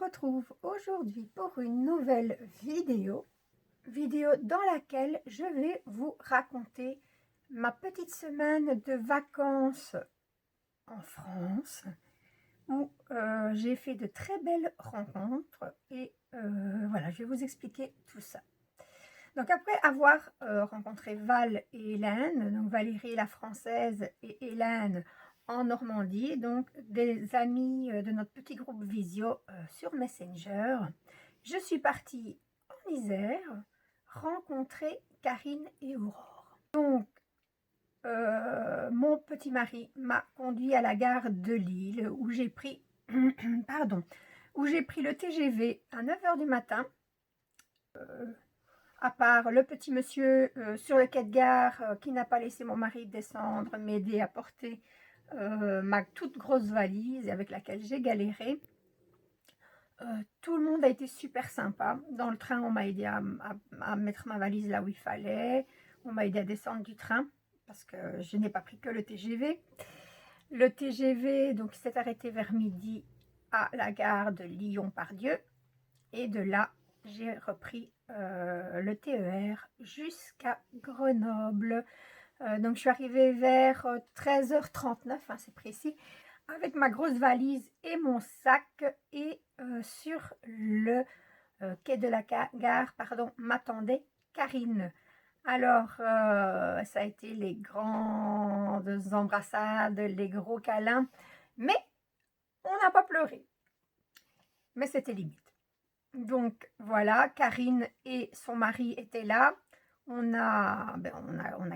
retrouve aujourd'hui pour une nouvelle vidéo dans laquelle je vais vous raconter ma petite semaine de vacances en France où j'ai fait de très belles rencontres et voilà, je vais vous expliquer tout ça. Donc après avoir rencontré Val et Hélène, donc Valérie la française et Hélène en Normandie, donc des amis de notre petit groupe Visio sur Messenger, je suis partie en Isère rencontrer Karine et Aurore. Donc mon petit mari m'a conduit à la gare de Lille où j'ai pris où j'ai pris le TGV à 9 h du matin. À part le petit monsieur sur le quai de gare qui n'a pas laissé mon mari descendre, m'aider à porter ma toute grosse valise avec laquelle j'ai galéré. Tout le monde a été super sympa. Dans le train, on m'a aidé à mettre ma valise là où il fallait. On m'a aidé à descendre du train parce que je n'ai pas pris que le TGV. Le TGV donc s'est arrêté vers midi à la gare de Lyon-Pardieu. Et de là, j'ai repris le TER jusqu'à Grenoble. Donc, je suis arrivée vers 13 h 39, hein, c'est précis, avec ma grosse valise et mon sac. Et sur le quai de la gare, m'attendait Karine. Alors, ça a été les grandes embrassades, les gros câlins, mais on n'a pas pleuré. Mais c'était limite. Donc voilà, Karine et son mari étaient là. On a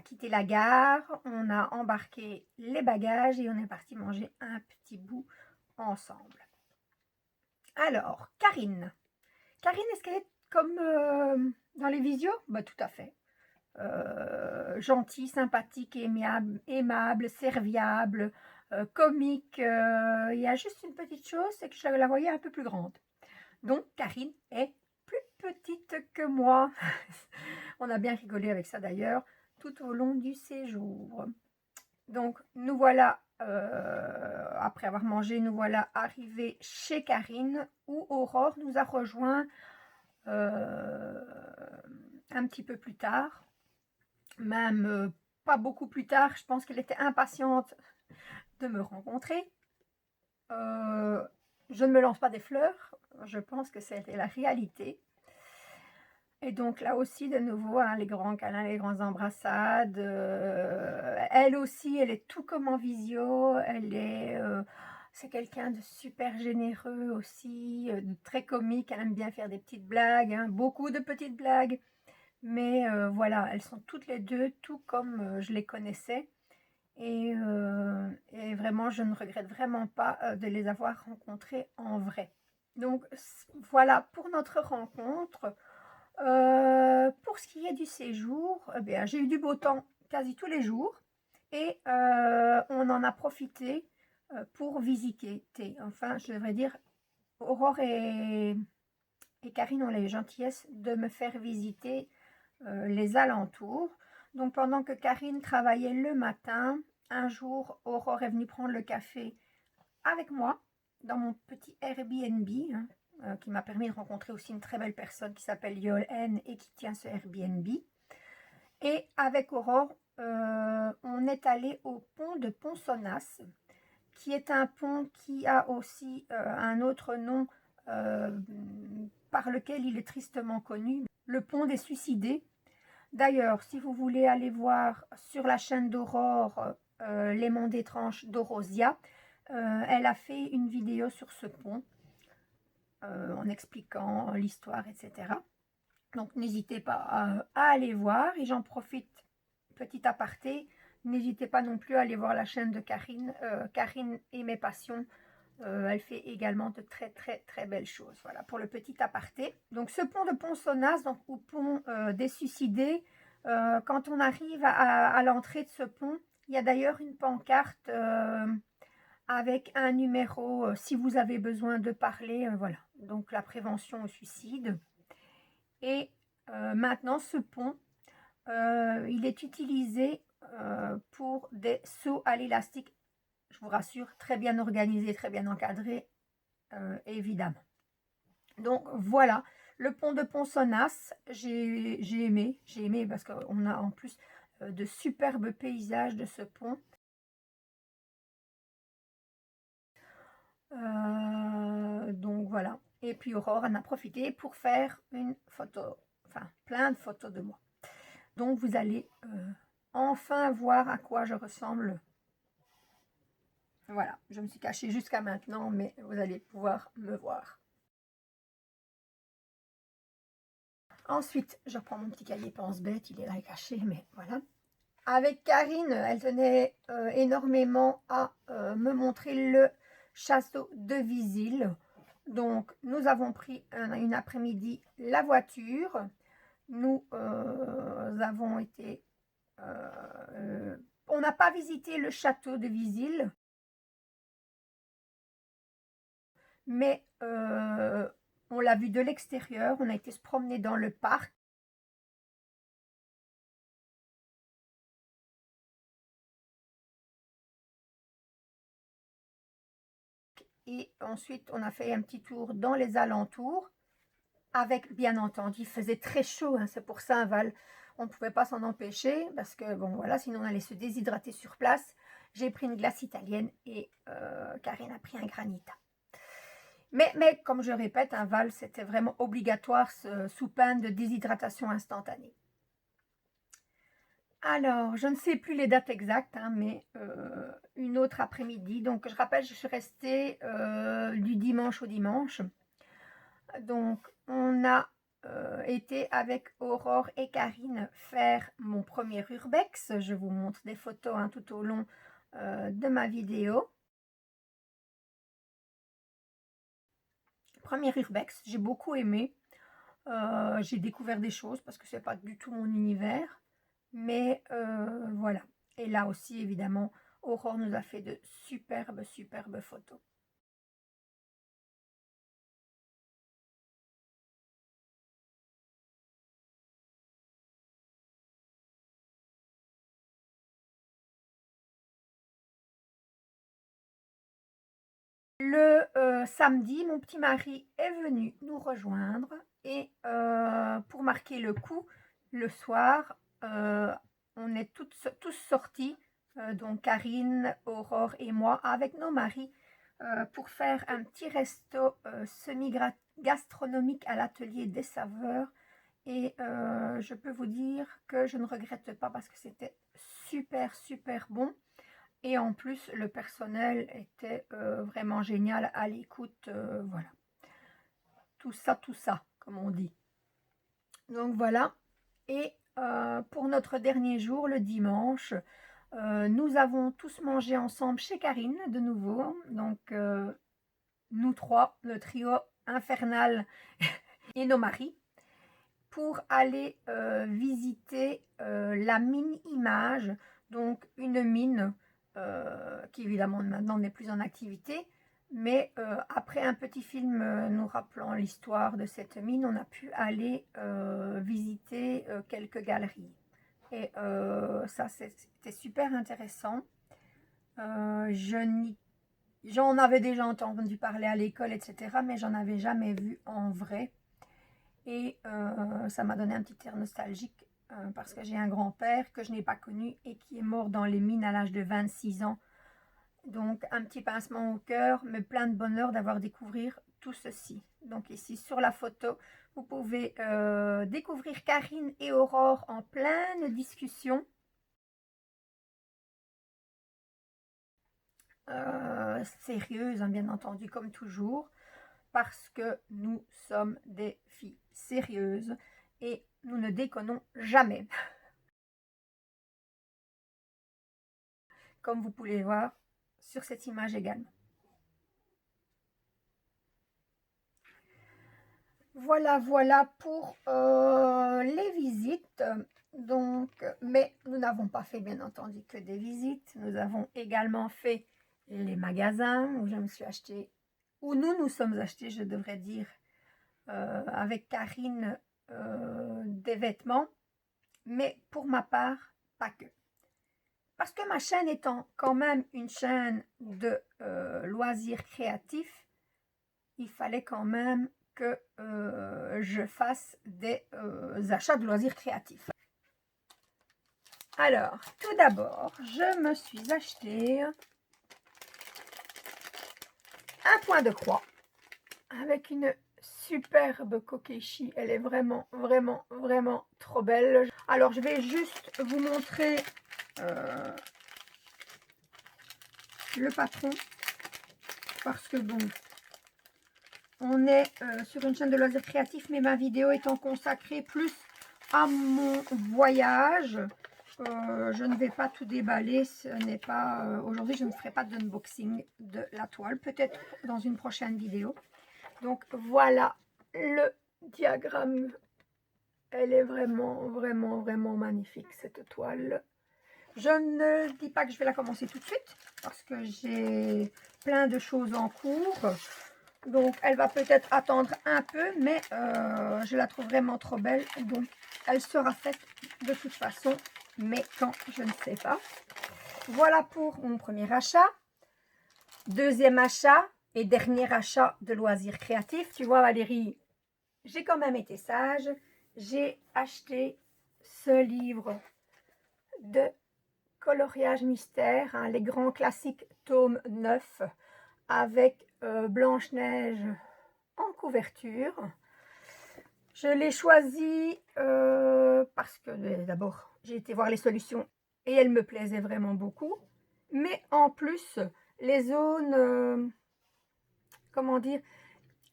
quitté la gare, on a embarqué les bagages et on est parti manger un petit bout ensemble. Alors, Karine, est-ce qu'elle est comme dans les visios? Bah, tout à fait. Gentille, sympathique, aimable, serviable, comique. Il y a juste une petite chose, c'est que je la voyais un peu plus grande. Donc, Karine est plus petite que moi. On a bien rigolé avec ça d'ailleurs, tout au long du séjour. Donc, nous voilà, après avoir mangé, nous voilà arrivés chez Karine, où Aurore nous a rejoints un petit peu plus tard. Même pas beaucoup plus tard, je pense qu'elle était impatiente de me rencontrer. Je ne me lance pas des fleurs, je pense que c'était la réalité. Et donc là aussi, de nouveau, hein, les grands câlins, les grandes embrassades. Elle aussi, elle est tout comme en visio. C'est quelqu'un de super généreux aussi, de très comique. Elle aime bien faire des petites blagues, hein, beaucoup de petites blagues. Mais voilà, elles sont toutes les deux tout comme je les connaissais. Et vraiment, je ne regrette vraiment pas de les avoir rencontrées en vrai. Donc voilà pour notre rencontre. Pour ce qui est du séjour, eh bien, j'ai eu du beau temps quasi tous les jours et on en a profité pour visiter. Enfin, je devrais dire, Aurore et Karine ont la gentillesse de me faire visiter les alentours. Donc pendant que Karine travaillait le matin, un jour, Aurore est venue prendre le café avec moi dans mon petit Airbnb, hein, qui m'a permis de rencontrer aussi une très belle personne qui s'appelle Yolène et qui tient ce Airbnb. Et avec Aurore, on est allé au pont de Ponsonnas, qui est un pont qui a aussi un autre nom par lequel il est tristement connu, le pont des suicidés. D'ailleurs, si vous voulez aller voir sur la chaîne d'Aurore Les mondes étranges d'Aurosia, elle a fait une vidéo sur ce pont en expliquant l'histoire, etc. Donc n'hésitez pas à aller voir. Et j'en profite, petit aparté, n'hésitez pas non plus à aller voir la chaîne de Karine, Karine et mes passions. Elle fait également de très très très belles choses. Voilà pour le petit aparté. Donc ce pont de Ponsonnas, donc au pont des suicidés, quand on arrive à l'entrée de ce pont, il y a d'ailleurs une pancarte avec un numéro si vous avez besoin de parler. Voilà, donc la prévention au suicide. Et maintenant ce pont, il est utilisé pour des sauts à l'élastique. Je vous rassure, très bien organisé, très bien encadré, évidemment. Donc voilà, le pont de Ponsonnas, j'ai aimé parce qu'on a en plus de superbes paysages de ce pont. Donc voilà. Et puis Aurore en a profité pour faire une photo, enfin plein de photos de moi. Donc vous allez enfin voir à quoi je ressemble. Voilà, je me suis cachée jusqu'à maintenant, mais vous allez pouvoir me voir. Ensuite, je reprends mon petit cahier pense-bête, il est là caché, mais voilà. Avec Karine, elle tenait énormément à me montrer le château de Visil. Donc, nous avons pris une après-midi la voiture. Nous avons été... on n'a pas visité le château de Visil, mais on l'a vu de l'extérieur. On a été se promener dans le parc. Et ensuite, on a fait un petit tour dans les alentours. Avec, bien entendu, il faisait très chaud, hein, c'est pour ça, un Val, on ne pouvait pas s'en empêcher, parce que, bon, voilà, sinon on allait se déshydrater sur place. J'ai pris une glace italienne et Karine a pris un granita. Mais comme je répète, un Val, c'était vraiment obligatoire sous peine de déshydratation instantanée. Alors, je ne sais plus les dates exactes, hein, mais une autre après-midi. Donc, je rappelle, je suis restée du dimanche au dimanche. Donc, on a été avec Aurore et Karine faire mon premier urbex. Je vous montre des photos hein, tout au long de ma vidéo. Premier urbex, j'ai beaucoup aimé. J'ai découvert des choses parce que c'est pas du tout mon univers. Mais voilà. Et là aussi, évidemment, Aurore nous a fait de superbes photos. Le samedi, mon petit mari est venu nous rejoindre et pour marquer le coup, le soir, on est tous sortis, donc Karine, Aurore et moi, avec nos maris, pour faire un petit resto semi-gastronomique à l'atelier des saveurs. Et je peux vous dire que je ne regrette pas parce que c'était super bon. Et en plus, le personnel était vraiment génial à l'écoute. Voilà. Tout ça, comme on dit. Donc voilà. Et pour notre dernier jour, le dimanche, nous avons tous mangé ensemble chez Karine, de nouveau. Donc, nous trois, le trio infernal et nos maris, pour aller visiter la mine Image. Donc, une mine qui évidemment maintenant n'est plus en activité, mais après un petit film nous rappelant l'histoire de cette mine, on a pu aller visiter quelques galeries. Et ça, c'était super intéressant. J'en avais déjà entendu parler à l'école, etc., mais j'en avais jamais vu en vrai. Et ça m'a donné un petit air nostalgique parce que j'ai un grand-père que je n'ai pas connu et qui est mort dans les mines à l'âge de 26 ans. Donc un petit pincement au cœur, mais plein de bonheur d'avoir découvert tout ceci. Donc ici sur la photo, vous pouvez découvrir Karine et Aurore en pleine discussion. Sérieuse, hein, bien entendu, comme toujours, parce que nous sommes des filles sérieuses et nous ne déconnons jamais. Comme vous pouvez voir sur cette image également. Voilà pour les visites. Donc, mais nous n'avons pas fait bien entendu que des visites. Nous avons également fait les magasins où je me suis acheté, où nous sommes achetés, je devrais dire, avec Karine, des vêtements. Mais pour ma part, pas que. Parce que ma chaîne étant quand même une chaîne de loisirs créatifs, il fallait quand même que je fasse des achats de loisirs créatifs. Alors, tout d'abord, je me suis acheté un point de croix avec une superbe kokeshi. Elle est vraiment, vraiment, vraiment trop belle. Alors, je vais juste vous montrer le patron parce que bon, on est sur une chaîne de loisirs créatifs, mais ma vidéo étant consacrée plus à mon voyage, je ne vais pas tout déballer. Ce n'est pas aujourd'hui, je ne ferai pas d'unboxing de la toile, peut-être dans une prochaine vidéo. Donc voilà le diagramme. Elle est vraiment, vraiment, vraiment magnifique cette toile. Je ne dis pas que je vais la commencer tout de suite parce que j'ai plein de choses en cours. Donc elle va peut-être attendre un peu, mais je la trouve vraiment trop belle. Donc elle sera faite de toute façon, mais quand, je ne sais pas. Voilà pour mon premier achat. Deuxième achat et dernier achat de loisirs créatifs. Tu vois Valérie, j'ai quand même été sage. J'ai acheté ce livre de coloriage mystère, hein, les grands classiques tome 9 avec Blanche-Neige en couverture. Je l'ai choisi parce que d'abord j'ai été voir les solutions et elles me plaisaient vraiment beaucoup. Mais en plus, les zones, comment dire,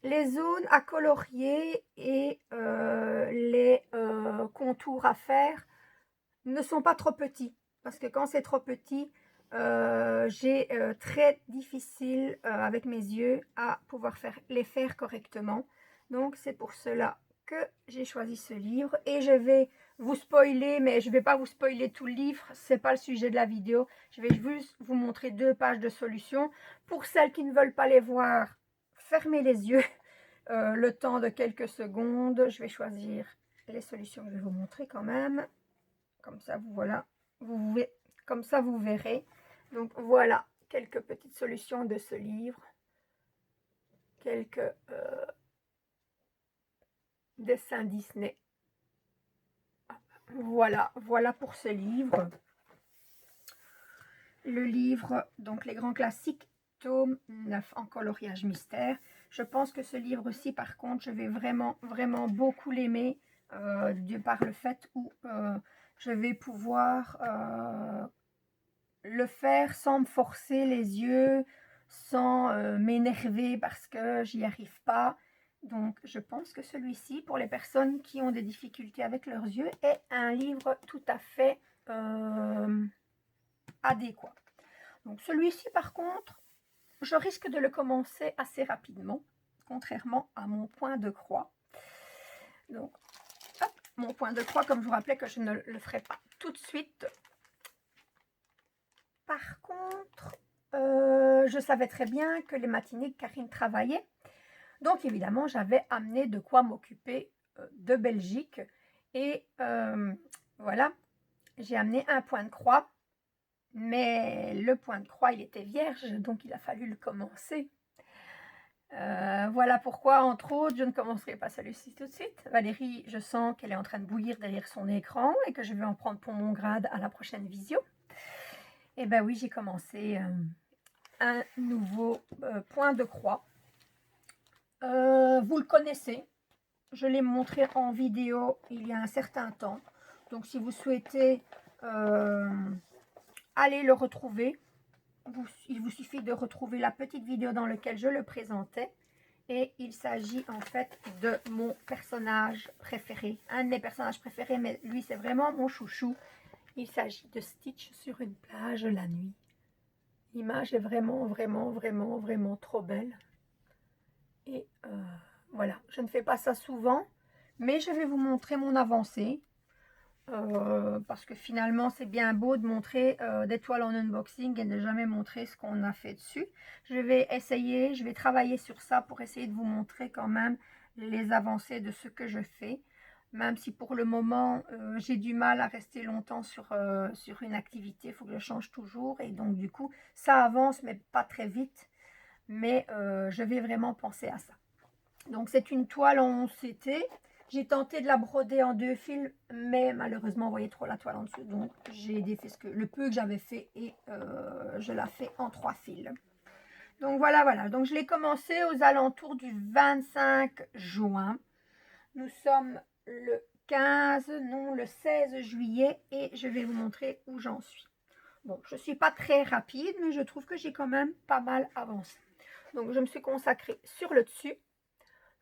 les zones à colorier et les contours à faire ne sont pas trop petits. Parce que quand c'est trop petit, j'ai très difficile avec mes yeux à pouvoir les faire correctement. Donc c'est pour cela que j'ai choisi ce livre. Et je vais vous spoiler, mais je ne vais pas vous spoiler tout le livre. Ce n'est pas le sujet de la vidéo. Je vais juste vous montrer 2 pages de solutions. Pour celles qui ne veulent pas les voir, fermez les yeux le temps de quelques secondes. Je vais choisir les solutions que je vais vous montrer quand même. Comme ça, voilà, comme ça, vous verrez. Donc, voilà quelques petites solutions de ce livre. Quelques dessins Disney. Voilà, voilà pour ce livre. Le livre, donc les grands classiques, tome 9 en coloriage mystère. Je pense que ce livre-ci, par contre, je vais vraiment, vraiment beaucoup l'aimer de par le fait où je vais pouvoir le faire sans me forcer les yeux, sans m'énerver parce que j'y arrive pas. Donc, je pense que celui-ci, pour les personnes qui ont des difficultés avec leurs yeux, est un livre tout à fait adéquat. Donc, celui-ci, par contre, je risque de le commencer assez rapidement, contrairement à mon point de croix. Donc, hop, mon point de croix, comme je vous rappelais que je ne le ferai pas tout de suite. Par contre, je savais très bien que les matinées, Karine travaillait. Donc, évidemment, j'avais amené de quoi m'occuper de Belgique. Et voilà, j'ai amené un point de croix. Mais le point de croix, il était vierge, donc il a fallu le commencer. Voilà pourquoi, entre autres, je ne commencerai pas celui-ci tout de suite. Valérie, je sens qu'elle est en train de bouillir derrière son écran et que je vais en prendre pour mon grade à la prochaine visio. Et ben oui, j'ai commencé un nouveau point de croix. Vous le connaissez, je l'ai montré en vidéo il y a un certain temps. Donc si vous souhaitez aller le retrouver, il vous suffit de retrouver la petite vidéo dans laquelle je le présentais. Et il s'agit en fait de mon personnage préféré, un de mes personnages préférés, mais lui c'est vraiment mon chouchou. Il s'agit de Stitch sur une plage la nuit. L'image est vraiment, vraiment, vraiment, vraiment trop belle. Et voilà, je ne fais pas ça souvent, mais je vais vous montrer mon avancée. Parce que finalement, c'est bien beau de montrer des toiles en unboxing et de ne jamais montrer ce qu'on a fait dessus. Je vais essayer, je vais travailler sur ça pour essayer de vous montrer quand même les avancées de ce que je fais. Même si pour le moment, j'ai du mal à rester longtemps sur une activité, il faut que je change toujours. Et donc, du coup, ça avance, mais pas très vite. Mais je vais vraiment penser à ça. Donc c'est une toile en CT. J'ai tenté de la broder en 2 fils, mais malheureusement, vous voyez trop la toile en dessous. Donc j'ai défait le peu que j'avais fait et je la fais en 3 fils. Donc voilà, voilà. Donc je l'ai commencé aux alentours du 25 juin. Nous sommes le 15, non, le 16 juillet et je vais vous montrer où j'en suis. Bon, je ne suis pas très rapide, mais je trouve que j'ai quand même pas mal avancé. Donc je me suis consacrée sur le dessus.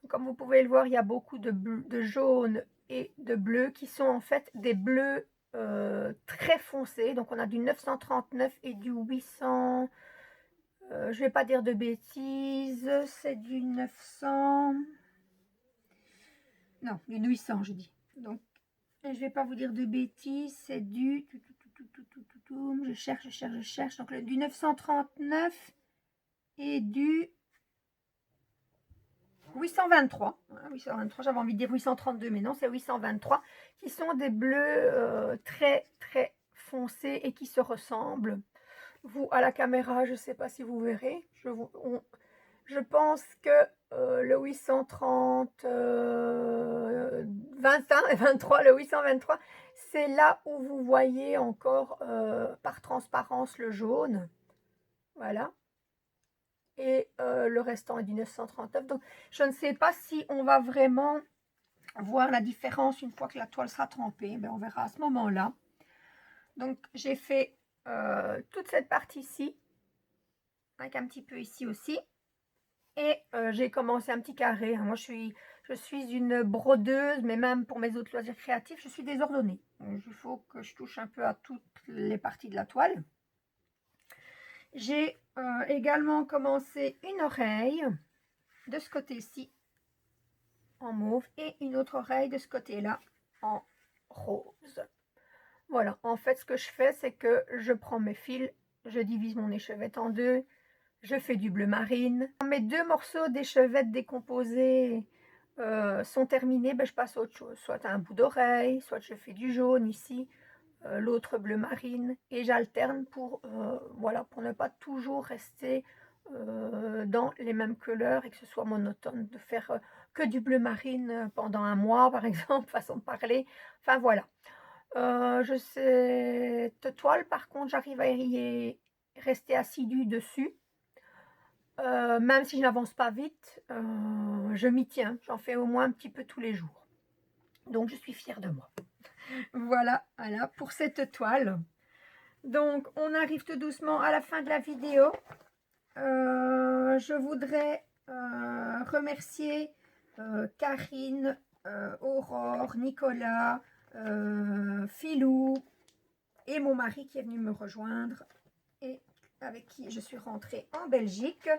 Comme vous pouvez le voir, il y a beaucoup de jaune et de bleu qui sont en fait des bleus très foncés. Donc on a du 939 et du 800. Je ne vais pas dire de bêtises, c'est du 900. Non, du 800 je dis. Donc je ne vais pas vous dire de bêtises, c'est du... Je cherche. Donc du 939 et du 823, 823, j'avais envie de dire 832, mais non, c'est 823, qui sont des bleus très, très foncés et qui se ressemblent. Vous, à la caméra, je ne sais pas si vous verrez, je pense que le 830, 21 et 23, le 823, c'est là où vous voyez encore par transparence le jaune. Voilà. Et le restant est du 939. Donc, je ne sais pas si on va vraiment voir la différence une fois que la toile sera trempée. Ben, on verra à ce moment-là. Donc, j'ai fait toute cette partie-ci, avec un petit peu ici aussi. Et j'ai commencé un petit carré. Moi, je suis une brodeuse, mais même pour mes autres loisirs créatifs, je suis désordonnée. Donc, il faut que je touche un peu à toutes les parties de la toile. J'ai également commencé une oreille de ce côté-ci en mauve et une autre oreille de ce côté-là en rose. Voilà, en fait, ce que je fais, c'est que je prends mes fils, je divise mon échevette en deux, je fais du bleu marine. Quand mes 2 morceaux d'échevette décomposés sont terminés, ben, je passe à autre chose. Soit un bout d'oreille, soit je fais du jaune ici, l'autre bleu marine, et j'alterne pour, voilà, pour ne pas toujours rester dans les mêmes couleurs et que ce soit monotone, de faire que du bleu marine pendant un mois par exemple, façon de parler. Enfin voilà. Cette toile par contre, j'arrive à y rester assidue dessus. Même si je n'avance pas vite, je m'y tiens. J'en fais au moins un petit peu tous les jours. Donc je suis fière de moi. Voilà, voilà pour cette toile. Donc on arrive tout doucement à la fin de la vidéo. Je voudrais remercier Karine, Aurore, Nicolas, Philou et mon mari qui est venu me rejoindre et avec qui je suis rentrée en Belgique.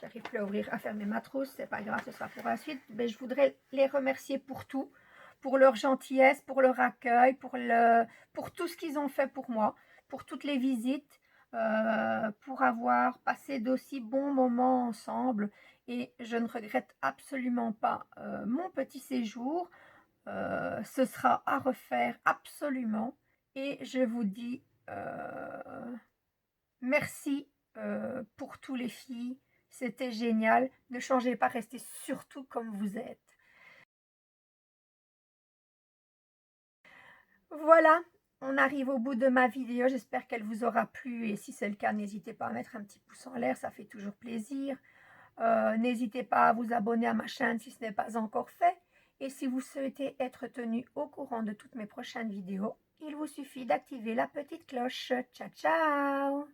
J'arrive plus à fermer ma trousse, c'est pas grave, ce sera pour la suite. Mais je voudrais les remercier pour tout, pour leur gentillesse, pour leur accueil, pour tout ce qu'ils ont fait pour moi, pour toutes les visites, pour avoir passé d'aussi bons moments ensemble. Et je ne regrette absolument pas mon petit séjour. Ce sera à refaire absolument. Et je vous dis merci pour tous les filles. C'était génial. Ne changez pas, restez surtout comme vous êtes. Voilà, on arrive au bout de ma vidéo. J'espère qu'elle vous aura plu. Et si c'est le cas, n'hésitez pas à mettre un petit pouce en l'air. Ça fait toujours plaisir. N'hésitez pas à vous abonner à ma chaîne si ce n'est pas encore fait. Et si vous souhaitez être tenu au courant de toutes mes prochaines vidéos, il vous suffit d'activer la petite cloche. Ciao, ciao!